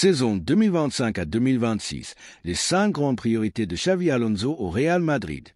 Saison 2025 à 2026, les 5 grandes priorités de Xavi Alonso au Real Madrid.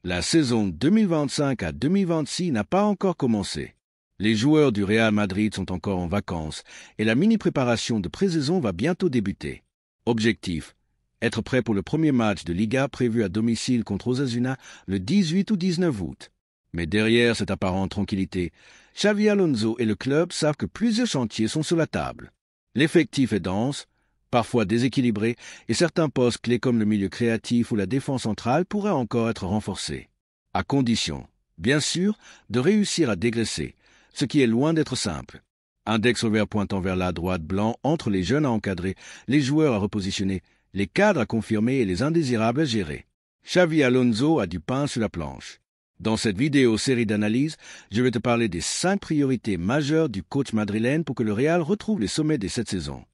La saison 2025 à 2026 n'a pas encore commencé. Les joueurs du Real Madrid sont encore en vacances et la mini-préparation de pré-saison va bientôt débuter. Objectif: être prêt pour le premier match de Liga prévu à domicile contre Osasuna le 18 ou 19 août. Mais derrière cette apparente tranquillité, Xavi Alonso et le club savent que plusieurs chantiers sont sur la table. L'effectif est dense, parfois déséquilibré, et certains postes clés comme le milieu créatif ou la défense centrale pourraient encore être renforcés. À condition, bien sûr, de réussir à dégraisser, ce qui est loin d'être simple. Index ouvert pointant vers la droite blanc entre les jeunes à encadrer, les joueurs à repositionner, les cadres à confirmer et les indésirables à gérer. Xavi Alonso a du pain sur la planche. Dans cette vidéo série d'analyses, je vais te parler des 5 priorités majeures du coach madrilène pour que le Real retrouve les sommets de cette saison.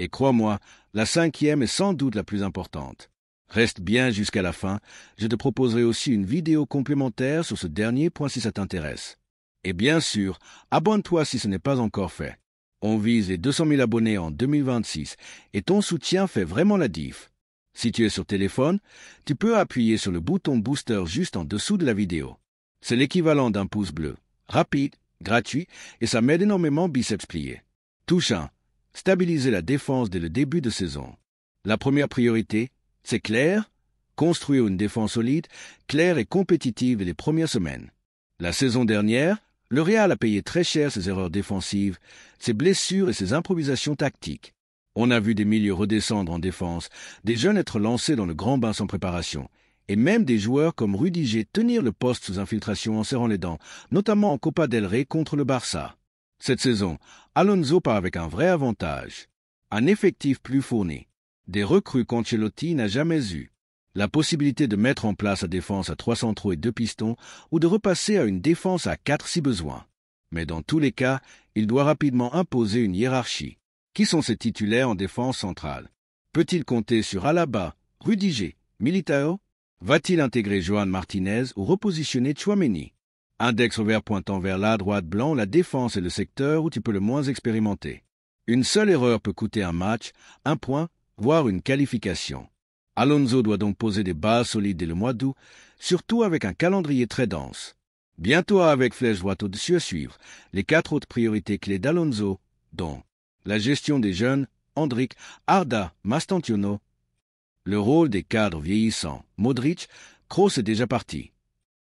Et crois-moi, la 5e est sans doute la plus importante. Reste bien jusqu'à la fin, je te proposerai aussi une vidéo complémentaire sur ce dernier point si ça t'intéresse. Et bien sûr, abonne-toi si ce n'est pas encore fait. On vise les 200 000 abonnés en 2026 et ton soutien fait vraiment la diff. Si tu es sur téléphone, tu peux appuyer sur le bouton booster juste en dessous de la vidéo. C'est l'équivalent d'un pouce bleu, rapide, gratuit, et ça m'aide énormément biceps pliés. Touche 1. Stabiliser la défense dès le début de saison. La première priorité, c'est clair, construire une défense solide, claire et compétitive dès les premières semaines. La saison dernière, le Real a payé très cher ses erreurs défensives, ses blessures et ses improvisations tactiques. On a vu des milieux redescendre en défense, des jeunes être lancés dans le grand bain sans préparation, et même des joueurs comme Rudiger tenir le poste sous infiltration en serrant les dents, notamment en Copa del Rey contre le Barça. Cette saison, Alonso part avec un vrai avantage. Un effectif plus fourni. Des recrues qu'Ancelotti n'a jamais eues. La possibilité de mettre en place sa défense à 3 centraux et 2 pistons ou de repasser à une défense à 4 si besoin. Mais dans tous les cas, il doit rapidement imposer une hiérarchie. Qui sont ses titulaires en défense centrale? Peut-il compter sur Alaba, Rudiger, Militao? Va-t-il intégrer Joan Martinez ou repositionner Tchouaméni? Index ouvert pointant vers la droite blanc, la défense est le secteur où tu peux le moins expérimenter. Une seule erreur peut coûter un match, un point, voire une qualification. Alonso doit donc poser des bases solides dès le mois d'août, surtout avec un calendrier très dense. Bientôt avec flèche droite au-dessus à suivre, les 4 autres priorités clés d'Alonso, dont la gestion des jeunes, Endrick, Arda, Mastantuono. Le rôle des cadres vieillissants, Modric, Kroos est déjà parti.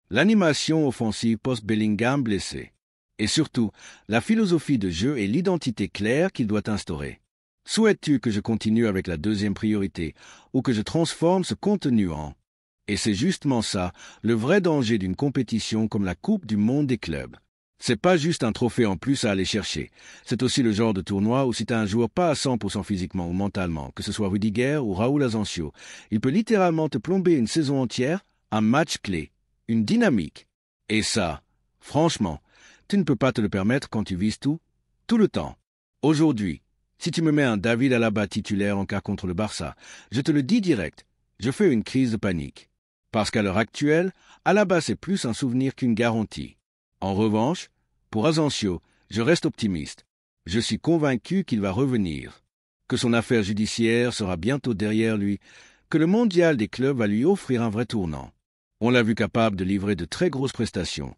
L'animation offensive post-Bellingham blessé. Et surtout, la philosophie de jeu et l'identité claire qu'il doit instaurer. Souhaites-tu que je continue avec la 2e priorité ou que je transforme ce contenu en... Et c'est justement ça, le vrai danger d'une compétition comme la Coupe du Monde des clubs. C'est pas juste un trophée en plus à aller chercher. C'est aussi le genre de tournoi où si t'as un joueur pas à 100% physiquement ou mentalement, que ce soit Rudiger ou Raúl Asensio, il peut littéralement te plomber une saison entière, un match clé, une dynamique. Et ça, franchement, tu ne peux pas te le permettre quand tu vises tout le temps. Aujourd'hui, si tu me mets un David Alaba titulaire en cas contre le Barça, je te le dis direct, je fais une crise de panique. Parce qu'à l'heure actuelle, Alaba c'est plus un souvenir qu'une garantie. En revanche, pour Asensio, je reste optimiste. Je suis convaincu qu'il va revenir, que son affaire judiciaire sera bientôt derrière lui, que le mondial des clubs va lui offrir un vrai tournant. On l'a vu capable de livrer de très grosses prestations,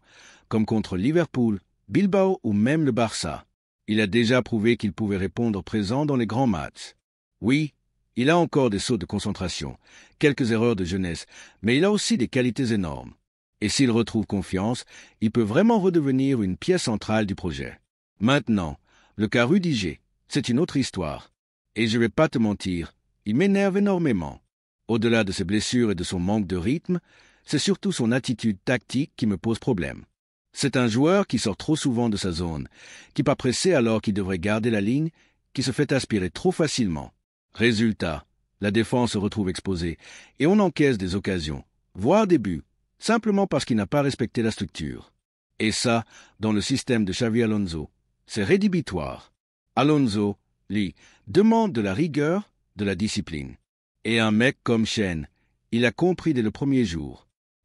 comme contre Liverpool, Bilbao ou même le Barça. Il a déjà prouvé qu'il pouvait répondre présent dans les grands matchs. Oui, il a encore des sauts de concentration, quelques erreurs de jeunesse, mais il a aussi des qualités énormes. Et s'il retrouve confiance, il peut vraiment redevenir une pièce centrale du projet. Maintenant, le cas Rudiger, c'est une autre histoire. Et je vais pas te mentir, il m'énerve énormément. Au-delà de ses blessures et de son manque de rythme, c'est surtout son attitude tactique qui me pose problème. C'est un joueur qui sort trop souvent de sa zone, qui pas pressé alors qu'il devrait garder la ligne, qui se fait aspirer trop facilement. Résultat, la défense se retrouve exposée et on encaisse des occasions, voire des buts, simplement parce qu'il n'a pas respecté la structure. Et ça, dans le système de Xavi Alonso, c'est rédhibitoire. Alonso, lui, demande de la rigueur, de la discipline. Et un mec comme Chen, il a compris dès le premier jour.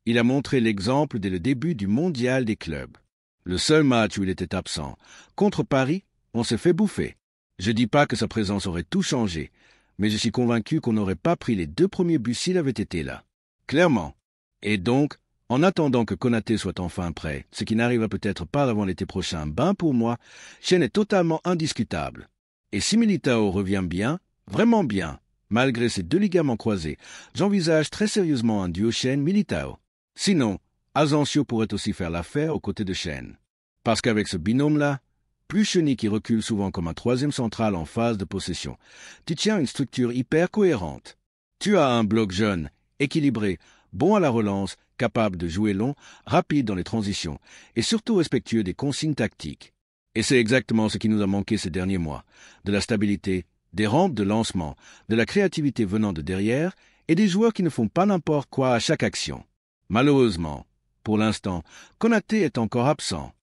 Il a montré l'exemple dès le début du mondial des clubs. Le seul match où il était absent, contre Paris, on s'est fait bouffer. Je dis pas que sa présence aurait tout changé, mais je suis convaincu qu'on n'aurait pas pris les 2 premiers buts s'il avait été là. Clairement. Et donc, en attendant que Konaté soit enfin prêt, ce qui n'arrivera peut-être pas avant l'été prochain, pour moi, Shen est totalement indiscutable. Et si Militao revient bien, vraiment bien, malgré ses 2 ligaments croisés, j'envisage très sérieusement un duo Shen-Militao. Sinon, Asensio pourrait aussi faire l'affaire aux côtés de Shen. Parce qu'avec ce binôme-là, plus Chenny qui recule souvent comme un 3e central en phase de possession, tu tiens une structure hyper cohérente. Tu as un bloc jeune, équilibré, bon à la relance, capable de jouer long, rapide dans les transitions, et surtout respectueux des consignes tactiques. Et c'est exactement ce qui nous a manqué ces derniers mois. De la stabilité, des rampes de lancement, de la créativité venant de derrière, et des joueurs qui ne font pas n'importe quoi à chaque action. Malheureusement, pour l'instant, Konaté est encore absent.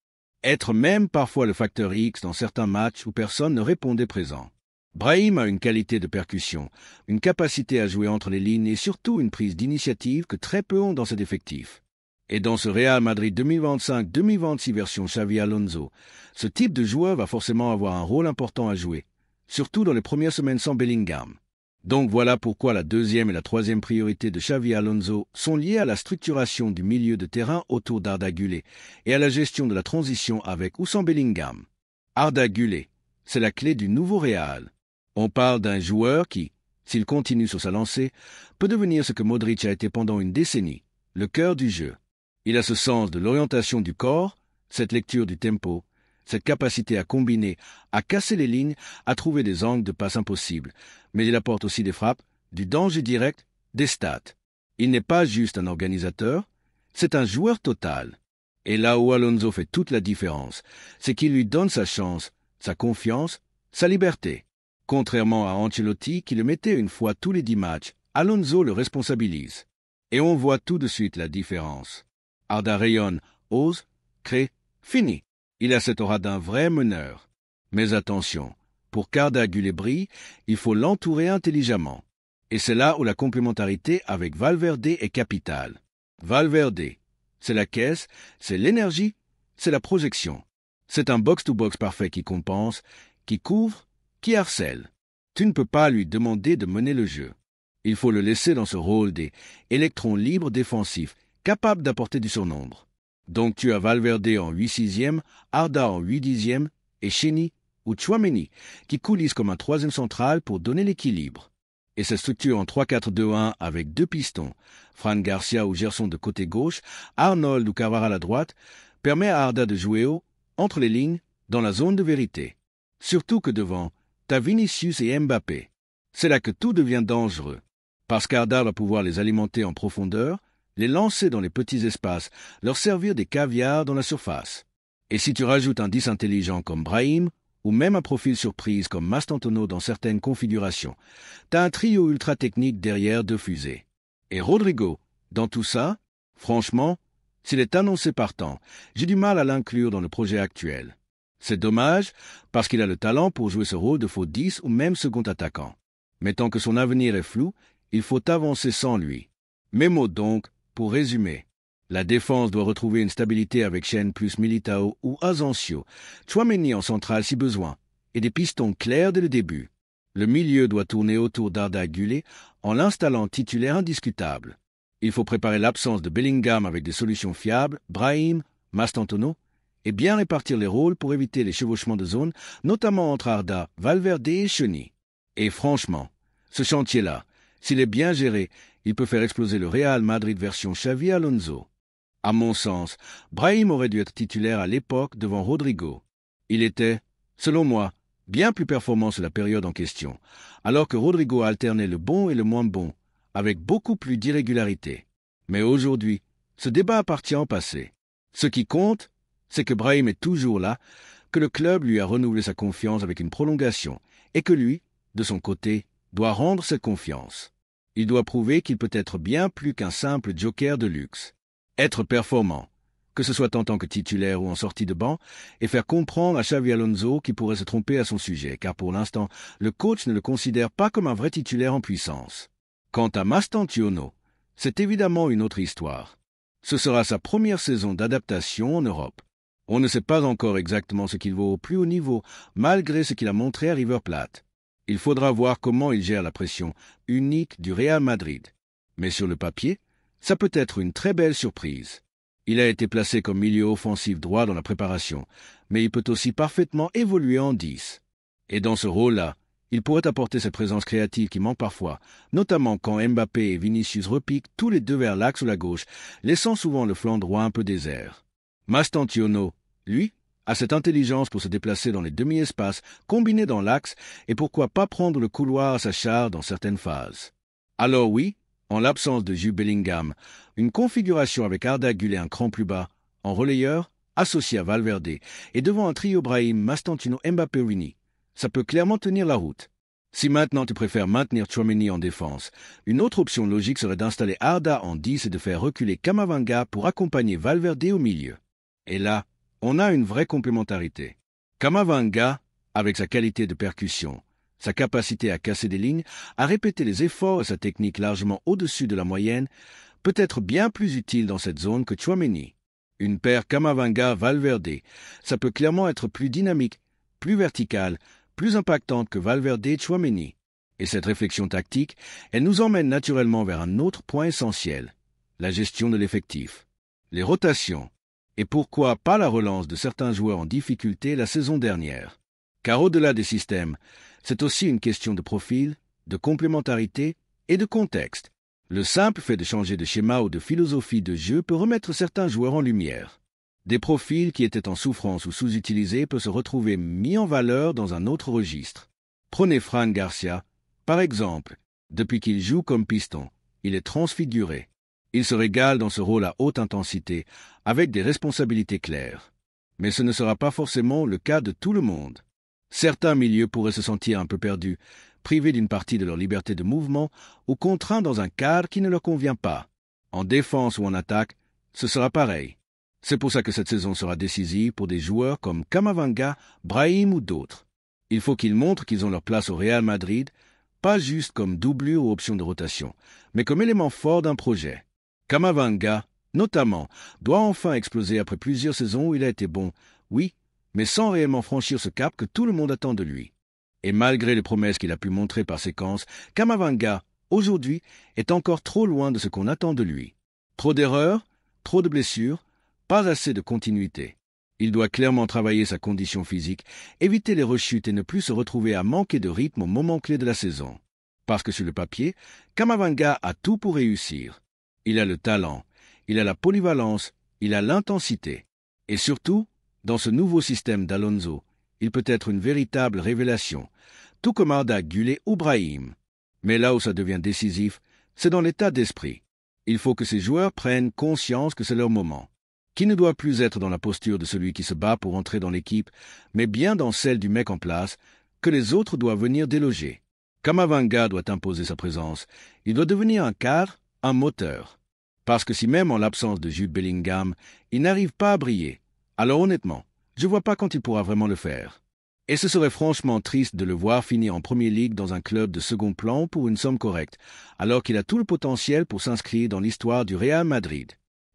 Être même parfois le facteur X dans certains matchs où personne ne répondait présent. Brahim a une qualité de percussion, une capacité à jouer entre les lignes et surtout une prise d'initiative que très peu ont dans cet effectif. Et dans ce Real Madrid 2025-2026 version Xavi Alonso, ce type de joueur va forcément avoir un rôle important à jouer, surtout dans les premières semaines sans Bellingham. Donc voilà pourquoi la 2e et la 3e priorité de Xavi Alonso sont liées à la structuration du milieu de terrain autour d'Arda Güler et à la gestion de la transition avec ou sans Bellingham. Arda Güler, c'est la clé du nouveau Real. On parle d'un joueur qui, s'il continue sur sa lancée, peut devenir ce que Modric a été pendant une décennie, le cœur du jeu. Il a ce sens de l'orientation du corps, cette lecture du tempo, cette capacité à combiner, à casser les lignes, à trouver des angles de passe impossibles. Mais il apporte aussi des frappes, du danger direct, des stats. Il n'est pas juste un organisateur, c'est un joueur total. Et là où Alonso fait toute la différence, c'est qu'il lui donne sa chance, sa confiance, sa liberté. Contrairement à Ancelotti qui le mettait une fois tous les 10 matchs, Alonso le responsabilise. Et on voit tout de suite la différence. Arda rayonne, ose, crée, finit. Il a cette aura d'un vrai meneur. Mais attention, pour qu'Arda Güler brille, il faut l'entourer intelligemment. Et c'est là où la complémentarité avec Valverde est capitale. Valverde, c'est la caisse, c'est l'énergie, c'est la projection. C'est un box-to-box parfait qui compense, qui couvre, qui harcèle. Tu ne peux pas lui demander de mener le jeu. Il faut le laisser dans ce rôle des électrons libres défensifs, capables d'apporter du surnombre. Donc tu as Valverde en 8/6e, Arda en 8/10e et Chenny ou Tchouaméni qui coulissent comme un 3e central pour donner l'équilibre. Et cette structure en 3-4-2-1 avec 2 pistons, Fran Garcia ou Gerson de côté gauche, Arnold ou Carvajal à droite, permet à Arda de jouer haut, entre les lignes, dans la zone de vérité. Surtout que devant, t'as Vinicius et Mbappé. C'est là que tout devient dangereux. Parce qu'Arda va pouvoir les alimenter en profondeur, les lancer dans les petits espaces, leur servir des caviars dans la surface. Et si tu rajoutes un 10 intelligent comme Brahim, ou même un profil surprise comme Mastantuono dans certaines configurations, t'as un trio ultra technique derrière 2 fusées. Et Rodrigo, dans tout ça, franchement, s'il est annoncé partant, j'ai du mal à l'inclure dans le projet actuel. C'est dommage, parce qu'il a le talent pour jouer ce rôle de faux 10 ou même second attaquant. Mais tant que son avenir est flou, il faut avancer sans lui. Mes mots donc, pour résumer. La défense doit retrouver une stabilité avec Shen plus Militao ou Asensio, Tchouaméni en centrale si besoin, et des pistons clairs dès le début. Le milieu doit tourner autour d'Arda Güler en l'installant titulaire indiscutable. Il faut préparer l'absence de Bellingham avec des solutions fiables, Brahim, Mastantuono, et bien répartir les rôles pour éviter les chevauchements de zone, notamment entre Arda, Valverde et Chenny. Et franchement, ce chantier-là, s'il est bien géré, il peut faire exploser le Real Madrid version Xavi Alonso. À mon sens, Brahim aurait dû être titulaire à l'époque devant Rodrigo. Il était, selon moi, bien plus performant sur la période en question, alors que Rodrigo alternait le bon et le moins bon, avec beaucoup plus d'irrégularité. Mais aujourd'hui, ce débat appartient au passé. Ce qui compte, c'est que Brahim est toujours là, que le club lui a renouvelé sa confiance avec une prolongation, et que lui, de son côté, doit rendre cette confiance. Il doit prouver qu'il peut être bien plus qu'un simple joker de luxe. Être performant, que ce soit en tant que titulaire ou en sortie de banc, et faire comprendre à Xavi Alonso qu'il pourrait se tromper à son sujet, car pour l'instant, le coach ne le considère pas comme un vrai titulaire en puissance. Quant à Mastantuono, c'est évidemment une autre histoire. Ce sera sa première saison d'adaptation en Europe. On ne sait pas encore exactement ce qu'il vaut au plus haut niveau, malgré ce qu'il a montré à River Plate. Il faudra voir comment il gère la pression unique du Real Madrid. Mais sur le papier, ça peut être une très belle surprise. Il a été placé comme milieu offensif droit dans la préparation, mais il peut aussi parfaitement évoluer en 10. Et dans ce rôle-là, il pourrait apporter cette présence créative qui manque parfois, notamment quand Mbappé et Vinicius repiquent tous les deux vers l'axe ou la gauche, laissant souvent le flanc droit un peu désert. Mastantuono, lui, a cette intelligence pour se déplacer dans les demi-espaces, combiner dans l'axe, et pourquoi pas prendre le couloir à sa charge dans certaines phases. Alors oui, en l'absence de Jude Bellingham, une configuration avec Arda Güler un cran plus bas, en relayeur, associé à Valverde, et devant un trio Brahim, Mastantuono, Mbappé, Vini, ça peut clairement tenir la route. Si maintenant tu préfères maintenir Tchouaméni en défense, une autre option logique serait d'installer Arda en 10 et de faire reculer Camavinga pour accompagner Valverde au milieu. Et là, on a une vraie complémentarité. Camavinga, avec sa qualité de percussion, sa capacité à casser des lignes, à répéter les efforts et sa technique largement au-dessus de la moyenne, peut être bien plus utile dans cette zone que Tchouaméni. Une paire Camavinga-Valverde, ça peut clairement être plus dynamique, plus verticale, plus impactante que Valverde et Tchouaméni. Et cette réflexion tactique, elle nous emmène naturellement vers un autre point essentiel, la gestion de l'effectif. Les rotations. Et pourquoi pas la relance de certains joueurs en difficulté la saison dernière? Car au-delà des systèmes, c'est aussi une question de profil, de complémentarité et de contexte. Le simple fait de changer de schéma ou de philosophie de jeu peut remettre certains joueurs en lumière. Des profils qui étaient en souffrance ou sous-utilisés peuvent se retrouver mis en valeur dans un autre registre. Prenez Fran Garcia, par exemple. Depuis qu'il joue comme piston, il est transfiguré. Il se régale dans ce rôle à haute intensité, avec des responsabilités claires. Mais ce ne sera pas forcément le cas de tout le monde. Certains milieux pourraient se sentir un peu perdus, privés d'une partie de leur liberté de mouvement ou contraints dans un cadre qui ne leur convient pas. En défense ou en attaque, ce sera pareil. C'est pour ça que cette saison sera décisive pour des joueurs comme Camavinga, Brahim ou d'autres. Il faut qu'ils montrent qu'ils ont leur place au Real Madrid, pas juste comme doublure ou option de rotation, mais comme élément fort d'un projet. Camavinga, notamment, doit enfin exploser après plusieurs saisons où il a été bon, oui, mais sans réellement franchir ce cap que tout le monde attend de lui. Et malgré les promesses qu'il a pu montrer par séquence, Camavinga, aujourd'hui, est encore trop loin de ce qu'on attend de lui. Trop d'erreurs, trop de blessures, pas assez de continuité. Il doit clairement travailler sa condition physique, éviter les rechutes et ne plus se retrouver à manquer de rythme au moment clé de la saison. Parce que sur le papier, Camavinga a tout pour réussir. Il a le talent, il a la polyvalence, il a l'intensité. Et surtout, dans ce nouveau système d'Alonso, il peut être une véritable révélation, tout comme Arda Güler ou Brahim. Mais là où ça devient décisif, c'est dans l'état d'esprit. Il faut que ces joueurs prennent conscience que c'est leur moment, qui ne doit plus être dans la posture de celui qui se bat pour entrer dans l'équipe, mais bien dans celle du mec en place, que les autres doivent venir déloger. Camavinga doit imposer sa présence, il doit devenir un cadre, un moteur. Parce que si même en l'absence de Jude Bellingham, il n'arrive pas à briller, alors honnêtement, je ne vois pas quand il pourra vraiment le faire. Et ce serait franchement triste de le voir finir en Premier League dans un club de second plan pour une somme correcte, alors qu'il a tout le potentiel pour s'inscrire dans l'histoire du Real Madrid.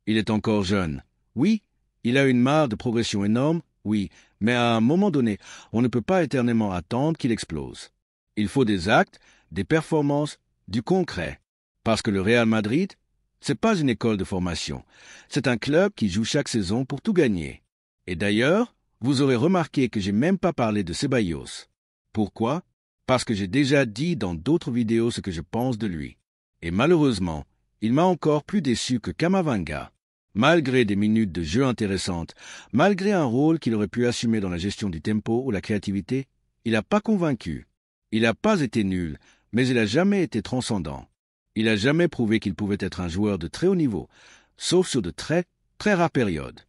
Il est encore jeune. Oui, il a une marge de progression énorme, oui, mais à un moment donné, on ne peut pas éternellement attendre qu'il explose. Il faut des actes, des performances, du concret. Parce que le Real Madrid, c'est pas une école de formation. C'est un club qui joue chaque saison pour tout gagner. Et d'ailleurs, vous aurez remarqué que j'ai même pas parlé de Ceballos. Pourquoi? Parce que j'ai déjà dit dans d'autres vidéos ce que je pense de lui. Et malheureusement, il m'a encore plus déçu que Camavinga. Malgré des minutes de jeu intéressantes, malgré un rôle qu'il aurait pu assumer dans la gestion du tempo ou la créativité, il n'a pas convaincu. Il n'a pas été nul, mais il n'a jamais été transcendant. Il n'a jamais prouvé qu'il pouvait être un joueur de très haut niveau, sauf sur de très, très rares périodes.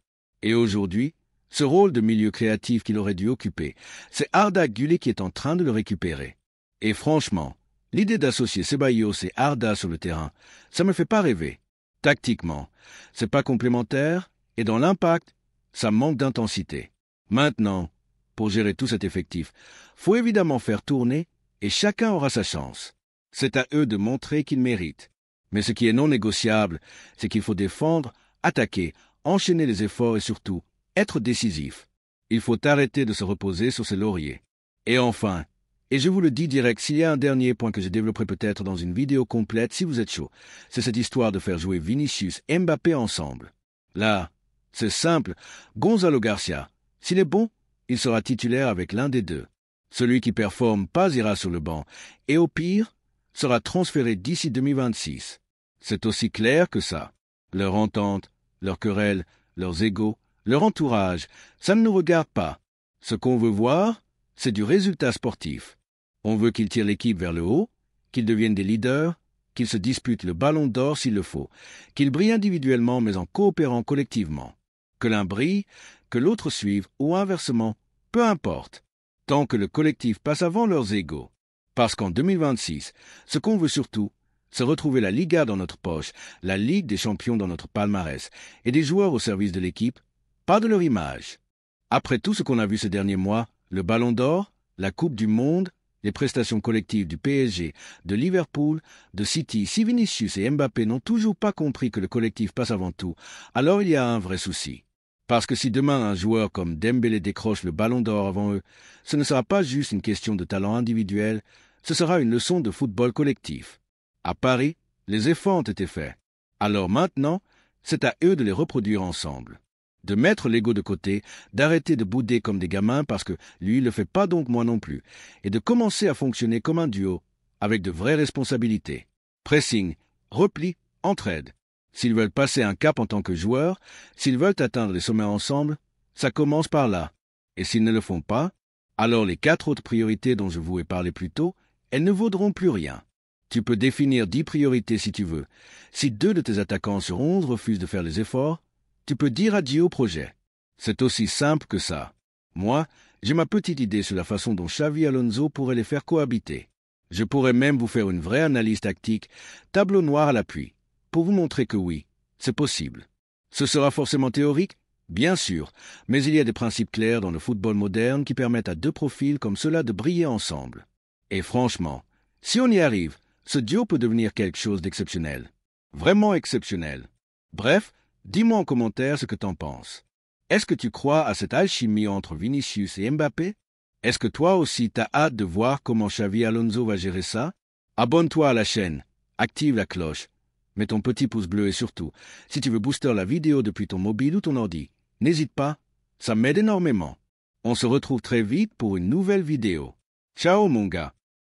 Et aujourd'hui, ce rôle de milieu créatif qu'il aurait dû occuper, c'est Arda Güler qui est en train de le récupérer. Et franchement, l'idée d'associer Ceballos et Arda sur le terrain, ça me fait pas rêver. Tactiquement, c'est pas complémentaire, et dans l'impact, ça manque d'intensité. Maintenant, pour gérer tout cet effectif, faut évidemment faire tourner, et chacun aura sa chance. C'est à eux de montrer qu'ils méritent. Mais ce qui est non négociable, c'est qu'il faut défendre, attaquer, enchaîner les efforts et surtout, être décisif. Il faut arrêter de se reposer sur ses lauriers. Et enfin, et je vous le dis direct, s'il y a un dernier point que je développerai peut-être dans une vidéo complète si vous êtes chaud, c'est cette histoire de faire jouer Vinicius et Mbappé ensemble. Là, c'est simple, Gonzalo Garcia, s'il est bon, il sera titulaire avec l'un des deux. Celui qui performe pas ira sur le banc, et au pire, sera transféré d'ici 2026. C'est aussi clair que ça. Leur entente, leurs querelles, leurs égos, leur entourage, ça ne nous regarde pas. Ce qu'on veut voir, c'est du résultat sportif. On veut qu'ils tirent l'équipe vers le haut, qu'ils deviennent des leaders, qu'ils se disputent le ballon d'or s'il le faut, qu'ils brillent individuellement mais en coopérant collectivement. Que l'un brille, que l'autre suive ou inversement, peu importe, tant que le collectif passe avant leurs égos. Parce qu'en 2026, ce qu'on veut surtout, c'est retrouver la Liga dans notre poche, la Ligue des champions dans notre palmarès, et des joueurs au service de l'équipe, pas de leur image. Après tout ce qu'on a vu ces derniers mois, le Ballon d'Or, la Coupe du Monde, les prestations collectives du PSG, de Liverpool, de City, si Vinicius et Mbappé n'ont toujours pas compris que le collectif passe avant tout, alors il y a un vrai souci. Parce que si demain un joueur comme Dembélé décroche le Ballon d'Or avant eux, ce ne sera pas juste une question de talent individuel, ce sera une leçon de football collectif. À Paris, les efforts ont été faits. Alors maintenant, c'est à eux de les reproduire ensemble. De mettre l'ego de côté, d'arrêter de bouder comme des gamins parce que lui le fait pas donc moi non plus, et de commencer à fonctionner comme un duo, avec de vraies responsabilités. Pressing, repli, entraide. S'ils veulent passer un cap en tant que joueurs, s'ils veulent atteindre les sommets ensemble, ça commence par là. Et s'ils ne le font pas, alors les 4 autres priorités dont je vous ai parlé plus tôt, elles ne vaudront plus rien. Tu peux définir 10 priorités si tu veux. Si 2 de tes attaquants sur 11 refusent de faire les efforts, tu peux dire adieu au projet. C'est aussi simple que ça. Moi, j'ai ma petite idée sur la façon dont Xavi Alonso pourrait les faire cohabiter. Je pourrais même vous faire une vraie analyse tactique, tableau noir à l'appui, pour vous montrer que oui, c'est possible. Ce sera forcément théorique, bien sûr, mais il y a des principes clairs dans le football moderne qui permettent à 2 profils comme cela de briller ensemble. Et franchement, si on y arrive, ce duo peut devenir quelque chose d'exceptionnel. Vraiment exceptionnel. Bref, dis-moi en commentaire ce que t'en penses. Est-ce que tu crois à cette alchimie entre Vinicius et Mbappé? Est-ce que toi aussi t'as hâte de voir comment Xavi Alonso va gérer ça? Abonne-toi à la chaîne, active la cloche, mets ton petit pouce bleu et surtout, si tu veux booster la vidéo depuis ton mobile ou ton ordi, n'hésite pas, ça m'aide énormément. On se retrouve très vite pour une nouvelle vidéo. Ciao mon gars!